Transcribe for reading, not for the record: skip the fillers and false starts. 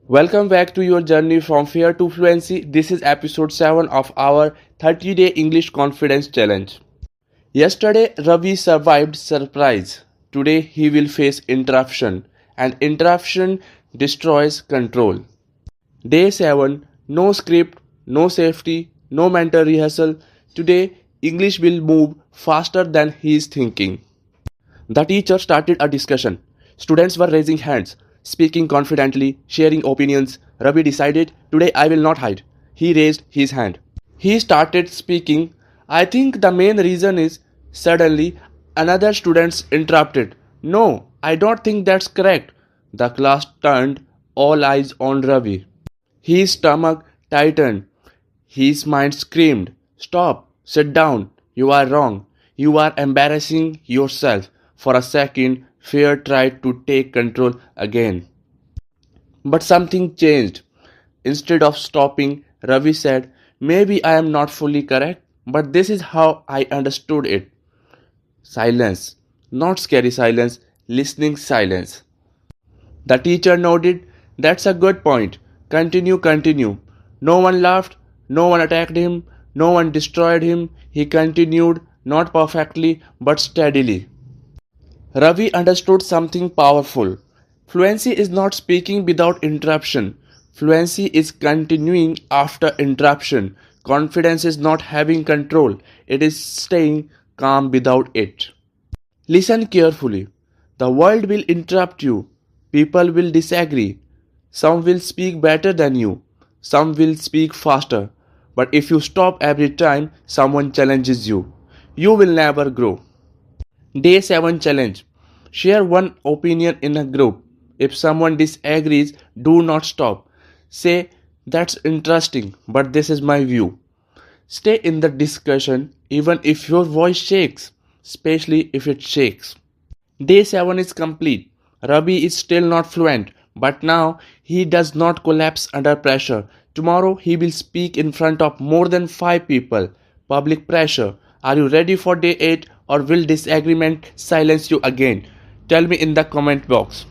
Welcome back to your journey from fear to fluency. This is episode 7 of our 30-day English Confidence Challenge. Yesterday, Ravi survived surprise. Today, he will face interruption, and interruption destroys control. Day 7, no script, no safety, no mental rehearsal. Today, English will move faster than he is thinking. The teacher started a discussion. Students were raising hands, speaking confidently, sharing opinions. Ravi decided, today I will not hide. He raised his hand. He started speaking. I think the main reason is suddenly another student interrupted. No, I don't think that's correct. The class turned, all eyes on Ravi. His stomach tightened. His mind screamed, stop, sit down, you are wrong, you are embarrassing yourself. For a second, fear tried to take control again. But something changed. Instead of stopping, Ravi said, maybe I am not fully correct, but this is how I understood it. Silence. Not scary silence, listening silence. The teacher nodded, that's a good point. Continue, continue. No one laughed, no one attacked him, no one destroyed him. He continued, not perfectly, but steadily. Ravi understood something powerful. Fluency is not speaking without interruption. Fluency is continuing after interruption. Confidence is not having control, it is staying calm without it. Listen carefully. The world will interrupt you. People will disagree. Some will speak better than you. Some will speak faster. But if you stop every time someone challenges you, you will never grow. Day 7 challenge. Share one opinion in a group. If someone disagrees, do not stop. Say, that's interesting, but this is my view. Stay in the discussion even if your voice shakes, especially if it shakes. Day 7 is complete. Ravi is still not fluent, but now he does not collapse under pressure. Tomorrow he will speak in front of more than 5 people. Public pressure. Are you ready for day 8 or will disagreement silence you again? Tell me in the comment box.